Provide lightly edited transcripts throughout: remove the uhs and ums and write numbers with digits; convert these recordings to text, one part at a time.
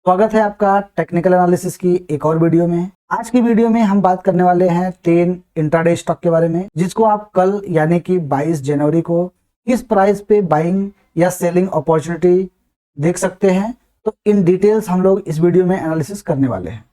स्वागत है आपका टेक्निकल एनालिसिस की एक और वीडियो में। आज की वीडियो में हम बात करने वाले हैं 3 इंट्राडे स्टॉक के बारे में, जिसको आप कल यानी कि 22 जनवरी को किस प्राइस पे बाइंग या सेलिंग अपॉर्चुनिटी देख सकते हैं। तो इन डिटेल्स हम लोग इस वीडियो में एनालिसिस करने वाले हैं,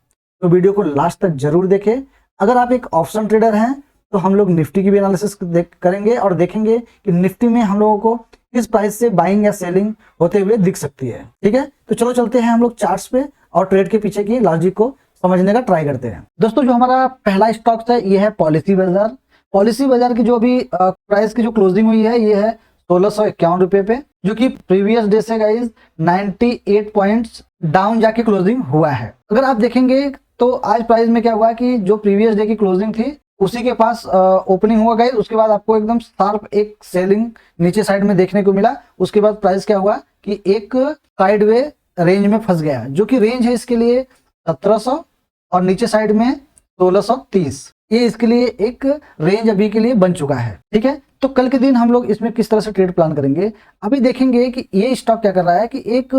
तो वीडियो को लास्ट तक जरूर देखें। अगर आप एक ऑप्शन ट्रेडर हैं तो हम लोग निफ्टी की भी एनालिसिस करेंगे और देखेंगे कि निफ्टी में हम लोगों को किस प्राइस से बाइंग या सेलिंग होते हुए दिख सकती है। ठीक है, तो चलो चलते हैं हम लोग चार्ट्स पे और ट्रेड के पीछे की लॉजिक को समझने का ट्राई करते हैं। दोस्तों, जो हमारा पहला स्टॉक है ये है पॉलिसी बाजार। पॉलिसी बाजार की जो अभी प्राइस की जो क्लोजिंग हुई है ये है 1651 रुपए पे, जो कि प्रीवियस डे से गाइस 98 पॉइंट्स डाउन जाके क्लोजिंग हुआ है। अगर आप देखेंगे तो आज प्राइस में क्या हुआ कि जो प्रीवियस डे की क्लोजिंग थी उसी के पास ओपनिंग हुआ गाइस, उसके बाद आपको एकदम शार्प एक सेलिंग नीचे साइड में देखने को मिला। उसके बाद प्राइस क्या हुआ कि एक साइडवे रेंज में फंस गया, जो कि रेंज है इसके लिए 1700 और नीचे साइड में 1630। ये इसके लिए एक रेंज अभी के लिए बन चुका है। ठीक है, तो कल के दिन हम लोग इसमें किस तरह से ट्रेड प्लान करेंगे, अभी देखेंगे कि ये स्टॉक क्या कर रहा है कि एक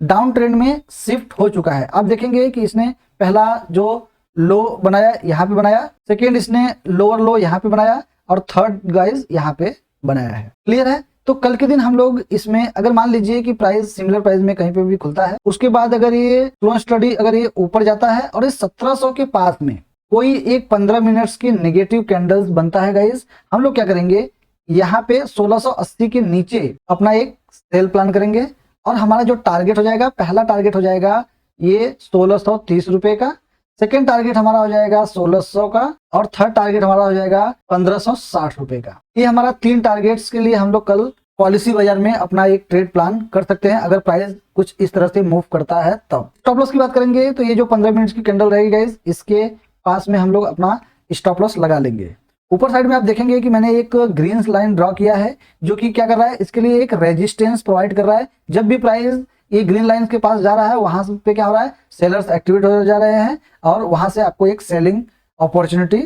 डाउन ट्रेंड में शिफ्ट हो चुका है। आप देखेंगे कि इसने पहला जो लो बनाया यहाँ पे बनाया, सेकेंड इसने लोअर लो यहाँ पे बनाया और थर्ड गाइस यहाँ पे बनाया है। क्लियर है? तो कल के दिन हम लोग इसमें अगर मान लीजिए कि प्राइस सिमिलर प्राइस में कहीं पे भी खुलता है, उसके बाद अगर ये स्लो स्टडी अगर ये ऊपर जाता है और इस 1700 के पास में कोई एक 15 मिनट्स की नेगेटिव कैंडल्स बनता है गाइस, हम लोग क्या करेंगे यहाँ पे 1680 के नीचे अपना एक सेल प्लान करेंगे और हमारा जो टारगेट हो जाएगा, पहला टारगेट हो जाएगा ये 1630 रुपए का, सेकेंड टारगेट हमारा हो जाएगा 1600 का और थर्ड टारगेट हमारा हो जाएगा 1560 रुपए का। ये हमारा 3 टारगेट्स के लिए हम लोग कल पॉलिसी बाजार में अपना एक ट्रेड प्लान कर सकते हैं अगर प्राइस कुछ इस तरह से मूव करता है तब। स्टॉप लॉस की बात करेंगे तो ये जो 15 मिनट्स की कैंडल रहेगी गाइस, इसके पास में हम लोग अपना स्टॉप लॉस लगा लेंगे। ऊपर साइड में आप देखेंगे कि मैंने एक ग्रीन लाइन ड्रॉ किया है, जो कि क्या कर रहा है, इसके लिए एक रेजिस्टेंस प्रोवाइड कर रहा है। जब भी प्राइस ये ग्रीन लाइन के पास जा रहा है वहां पे क्या हो रहा है, सेलर्स एक्टिवेट हो जा रहे हैं और वहां से आपको एक सेलिंग अपॉर्चुनिटी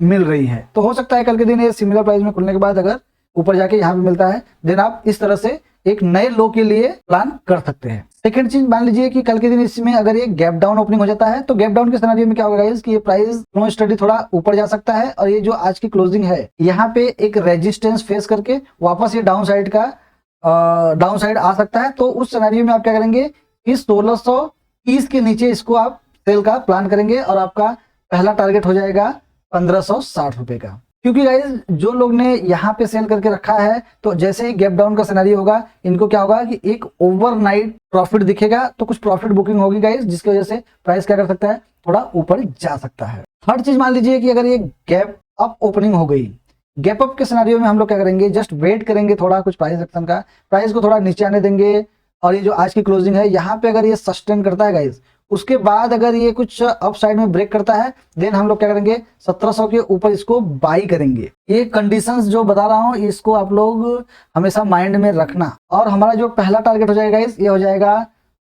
मिल रही है। तो हो सकता है कल के दिन ये सिमिलर प्राइस में खुलने के बाद अगर ऊपर जाके यहाँ पे मिलता है, देन आप इस तरह से एक नए लो के लिए प्लान कर सकते हैं। सेकंड चीज, मान लीजिए कि कल के दिन इसमें अगर ये गैप डाउन ओपनिंग हो जाता है, तो गैप डाउन के सिनेरियो में क्या होगा गाइस कि ये प्राइस स्लो स्टडी थोड़ा ऊपर जा सकता है और ये जो आज की क्लोजिंग है यहाँ पे एक रेजिस्टेंस फेस करके वापस ये डाउन साइड का डाउन साइड आ सकता है। तो उस सिनेरियो में आप क्या करेंगे कि 1630 के नीचे इसको आप सेल का प्लान करेंगे और आपका पहला टारगेट हो जाएगा 1560 रुपए का। क्योंकि गाइस जो लोग ने यहाँ पे सेल करके रखा है, तो जैसे ही गैप डाउन का सिनेरियो होगा, इनको क्या होगा कि एक ओवरनाइट प्रॉफिट दिखेगा, तो कुछ प्रॉफिट बुकिंग होगी गाइस, जिसकी वजह से प्राइस क्या कर सकता है, थोड़ा ऊपर जा सकता है। थर्ड चीज, मान लीजिए कि अगर ये गैप अप ओपनिंग हो गई, गैप अप के सिनेरियो में हम लोग क्या करेंगे, जस्ट वेट करेंगे थोड़ा कुछ प्राइस एक्शन का, प्राइस को थोड़ा नीचे आने देंगे और ये जो आज की क्लोजिंग है यहाँ पे अगर ये सस्टेन करता है गाइस, उसके बाद अगर ये कुछ अप साइड में ब्रेक करता है, देन हम लोग क्या करेंगे 1700 के ऊपर इसको बाई करेंगे। ये कंडीशंस जो बता रहा हूँ इसको आप लोग हमेशा माइंड में रखना। और हमारा जो पहला टारगेट हो जाएगा ये हो जाएगा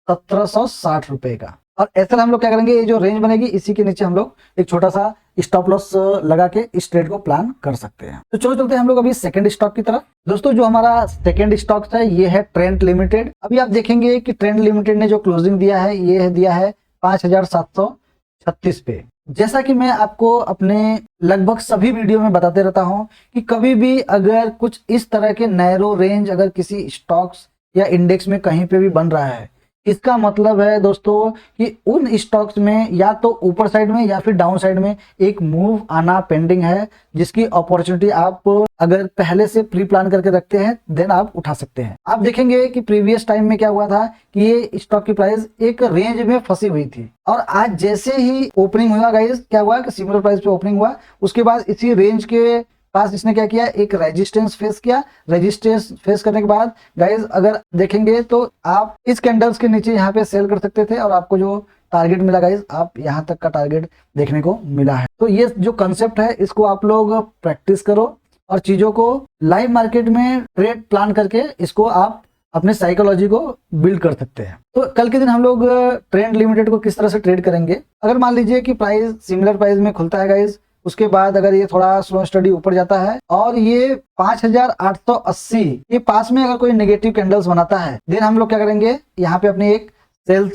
1760 रुपए का। और ऐसे हम लोग क्या करेंगे, ये जो रेंज बनेगी इसी के नीचे हम लोग एक छोटा सा स्टॉप लॉस लगा के इस ट्रेड को प्लान कर सकते हैं। तो चलो चलते हैं हम लोग अभी सेकंड स्टॉक की तरफ। दोस्तों, जो हमारा सेकंड स्टॉक है ये है ट्रेंड लिमिटेड। अभी आप देखेंगे कि ट्रेंड लिमिटेड ने जो क्लोजिंग दिया है ये दिया है 5736 पे। जैसा कि मैं आपको अपने लगभग सभी वीडियो में बताते रहता हूं कि कभी भी अगर कुछ इस तरह के नैरो रेंज अगर किसी स्टॉक्स या इंडेक्स में कहीं पे भी बन रहा है, इसका मतलब है दोस्तों कि उन स्टॉक्स में या तो ऊपर साइड में या फिर डाउन साइड में एक मूव आना पेंडिंग है, जिसकी अपॉर्चुनिटी आप अगर पहले से प्री प्लान करके रखते हैं देन आप उठा सकते हैं। आप देखेंगे कि प्रीवियस टाइम में क्या हुआ था कि ये स्टॉक की प्राइस एक रेंज में फंसी हुई थी और आज जैसे ही ओपनिंग हुआ गाइस, क्या हुआ कि सिमिलर प्राइस पे ओपनिंग हुआ, उसके बाद इसी रेंज के पास इसने क्या किया, एक रेजिस्टेंस फेस किया। रेजिस्टेंस फेस करने के बाद गाइस अगर देखेंगे तो आप इस कैंडल्स के नीचे यहाँ पे सेल कर सकते थे और आपको जो टारगेट मिला गाइस, आप यहाँ तक का टारगेट देखने को मिला है। तो ये जो कंसेप्ट है इसको आप लोग प्रैक्टिस करो और चीजों को लाइव मार्केट में ट्रेड प्लान करके इसको आप अपने साइकोलॉजी को बिल्ड कर सकते हैं। तो कल के दिन हम लोग ट्रेंड लिमिटेड को किस तरह से ट्रेड करेंगे, अगर मान लीजिए कि प्राइस सिमिलर प्राइस में खुलता है गाइस, उसके बाद अगर ये थोड़ा स्लो स्टडी ऊपर जाता है और ये 5880 ये पास में अगर कोई नेगेटिव कैंडल्स बनाता है, देन हम लोग क्या करेंगे, यहाँ पे अपनी एक सेल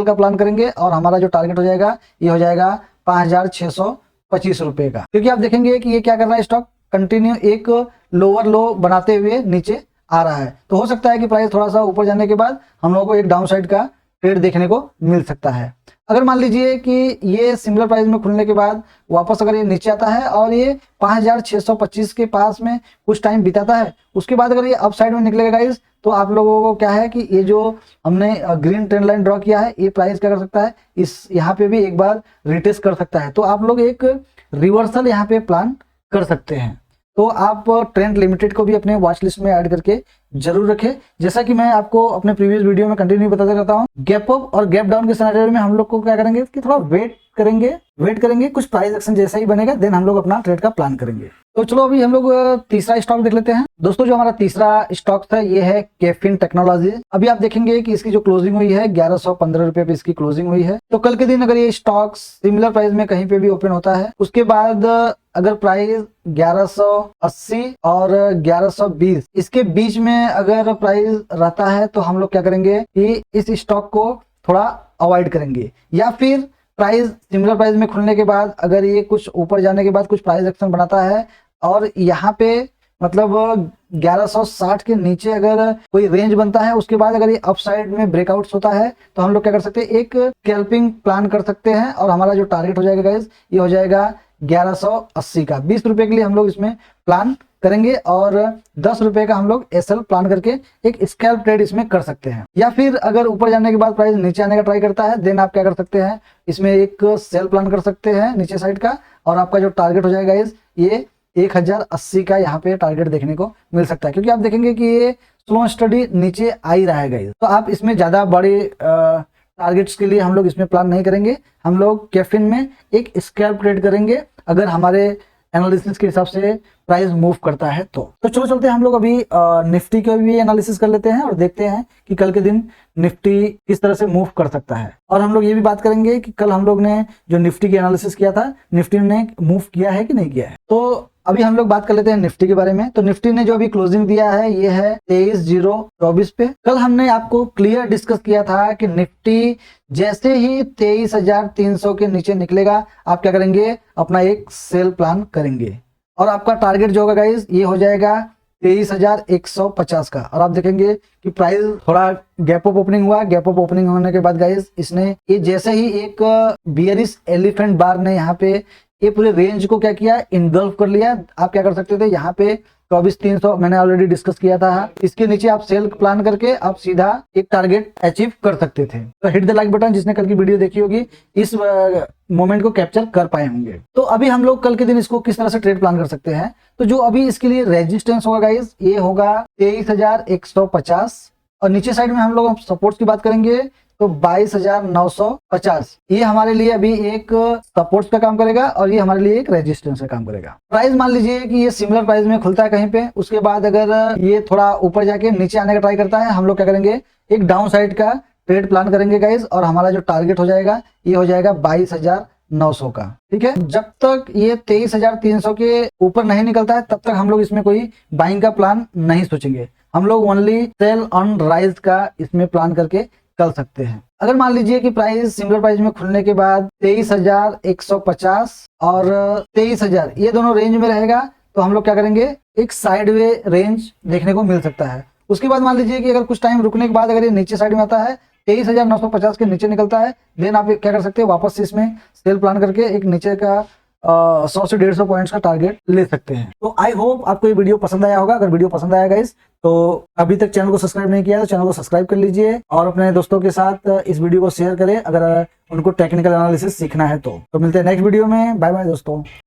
का प्लान करेंगे और हमारा जो टारगेट हो जाएगा ये हो जाएगा 5,625 रुपए का। क्योंकि आप देखेंगे कि ये क्या कर रहा है, स्टॉक कंटिन्यू एक लोअर लो बनाते हुए नीचे आ रहा है। तो हो सकता है कि प्राइस थोड़ा सा ऊपर जाने के बाद हम लोगों को एक डाउन साइड का ट्रेड देखने को मिल सकता है। अगर मान लीजिए कि ये सिमिलर प्राइस में खुलने के बाद वापस अगर ये नीचे आता है और ये 5,625 के पास में कुछ टाइम बिताता है, उसके बाद अगर ये अप साइड में निकलेगा गाइस, तो आप लोगों को क्या है कि ये जो हमने ग्रीन ट्रेंड लाइन ड्रॉ किया है, ये प्राइस क्या कर सकता है, इस यहाँ पे भी एक बार रिटेस्ट कर सकता है। तो आप लोग एक रिवर्सल यहाँ पे प्लान कर सकते हैं। तो आप ट्रेंड लिमिटेड को भी अपने वॉच लिस्ट में ऐड करके जरूर रखें। जैसा कि मैं आपको अपने प्रीवियस वीडियो में कंटिन्यू बताते रहता हूँ, गैप अप और गैप डाउन के सिनेरियो में हम लोग को क्या करेंगे कि थोड़ा वेट करेंगे, कुछ प्राइस एक्शन जैसा ही बनेगा, देन हम लोग अपना ट्रेड का प्लान करेंगे। तो चलो अभी हम लोग तीसरा स्टॉक देख लेते हैं। दोस्तों जो हमारा तीसरा स्टॉक था ये है कैफिन टेक्नोलॉजी। अभी आप देखेंगे कि इसकी जो क्लोजिंग हुई है 1115 रुपए पे इसकी क्लोजिंग हुई है। तो कल के दिन अगर ये स्टॉक सिमिलर प्राइस में कहीं पे भी ओपन होता है, उसके बाद अगर प्राइस 1180 और 1120 इसके बीच में अगर प्राइस रहता है, तो हम लोग क्या करेंगे कि इस स्टॉक को थोड़ा अवॉइड करेंगे। या फिर प्राइस सिमिलर प्राइस में खुलने के बाद अगर ये कुछ ऊपर जाने के बाद कुछ प्राइस एक्शन बनाता है और यहाँ पे मतलब 1160 के नीचे अगर कोई रेंज बनता है, उसके बाद अगर ये अपसाइड में ब्रेकआउट्स होता है, तो हम लोग क्या कर सकते हैं, एक स्कैल्पिंग प्लान कर सकते हैं और हमारा जो टारगेट हो जाएगा गाइस, ये हो जाएगा 1180 का। 20 रुपए के लिए हम लोग इसमें प्लान करेंगे और 10 रुपए का हम लोग एसएल प्लान करके एक स्कैल्प ट्रेड इसमें कर सकते हैं। या फिर अगर ऊपर जाने के बाद प्राइस नीचे आने का ट्राई करता है, देन आप क्या कर सकते हैं, इसमें एक सेल प्लान कर सकते हैं नीचे साइड का, और आपका जो टारगेट हो जाएगा ये 1080 का यहाँ पे टारगेट देखने को मिल सकता है। क्योंकि आप देखेंगे कि ये स्लो स्टडी नीचे आ ही रहा है गाइस, तो आप इसमें ज्यादा बड़े टारगेट्स के लिए हम लोग इसमें प्लान नहीं करेंगे। हम लोग कैफिन में एक स्कैल्प ट्रेड करेंगे अगर हमारे एनालिसिस के हिसाब से प्राइस मूव करता है। तो चलो चलते हैं हम लोग अभी निफ्टी का भी एनालिसिस कर लेते हैं और देखते हैं कि कल के दिन निफ्टी किस तरह से मूव कर सकता है। और हम लोग ये भी बात करेंगे कि कल हम लोग ने जो निफ्टी की एनालिसिस किया था, निफ्टी ने मूव किया है कि नहीं किया है। तो अभी हम लोग बात कर लेते हैं निफ्टी के बारे में। तो निफ्टी ने जो अभी क्लोजिंग दिया है ये है 23,024 पे। कल हमने आपको क्लियर डिस्कस किया था कि निफ्टी जैसे ही 23,300 के नीचे निकलेगा, आप क्या करेंगे, अपना एक सेल प्लान करेंगे और आपका टारगेट जो होगा गाइस ये हो जाएगा 23,150 का। और आप देखेंगे कि प्राइस थोड़ा गैप अप ओपनिंग हुआ, गैप अप ओपनिंग होने के बाद गाइस इसने ये जैसे ही एक बियरिश एलिफेंट बार ने यहाँ पे ये पूरे रेंज को क्या किया, इनगल्फ कर लिया। आप क्या कर सकते थे, यहाँ पे 24,300 मैंने ऑलरेडी डिस्कस किया था, इसके नीचे आप सेल प्लान करके आप सीधा एक टारगेट अचीव कर सकते थे। तो हिट द लाइक बटन जिसने कल की वीडियो देखी होगी, इस मोमेंट को कैप्चर कर पाए होंगे। तो अभी हम लोग कल के दिन इसको किस तरह से ट्रेड प्लान कर सकते हैं। तो जो अभी इसके लिए रेजिस्टेंस होगा गाइस, ये होगा 23,150 और नीचे साइड में हम लोग सपोर्ट्स की बात करेंगे तो 22,950। ये हमारे लिए अभी एक सपोर्ट का काम करेगा और ये हमारे लिए एक रेजिस्टेंस का काम करेगा। प्राइस मान लीजिए कि ये सिमिलर प्राइस में खुलता है कहीं पे, उसके बाद अगर ये थोड़ा ऊपर जाके नीचे आने का ट्राई करता है, हम लोग क्या करेंगे, एक डाउन साइड का ट्रेड प्लान करेंगे गाइस और हमारा जो टारगेट हो जाएगा ये हो जाएगा 22,900 का। ठीक है, जब तक ये 23,300 के ऊपर नहीं निकलता है तब तक हम लोग इसमें कोई बाइंग का प्लान नहीं सोचेंगे। हम लोग ओनली सेल ऑन राइज का इसमें प्लान करके कर सकते हैं। अगर मान लीजिए कि प्राइस सिमिलर प्राइस में खुलने के बाद 23,150 और 23,000 ये दोनों रेंज में रहेगा, तो हम लोग क्या करेंगे, एक साइडवे रेंज देखने को मिल सकता है। उसके बाद मान लीजिए कि अगर कुछ टाइम रुकने के बाद अगर ये नीचे साइड में आता है, 23,950 के नीचे निकलता है, देन आप क्या कर सकते हैं, वापस से इसमें सेल प्लान करके एक नीचे का 100 से 150 पॉइंट्स का टारगेट ले सकते हैं। तो आई होप आपको ये वीडियो पसंद आया होगा। अगर वीडियो पसंद आया गाइस, तो अभी तक चैनल को सब्सक्राइब नहीं किया तो चैनल को सब्सक्राइब कर लीजिए और अपने दोस्तों के साथ इस वीडियो को शेयर करें अगर उनको टेक्निकल एनालिसिस सीखना है। तो मिलते हैं नेक्स्ट वीडियो में। बाय बाय दोस्तों।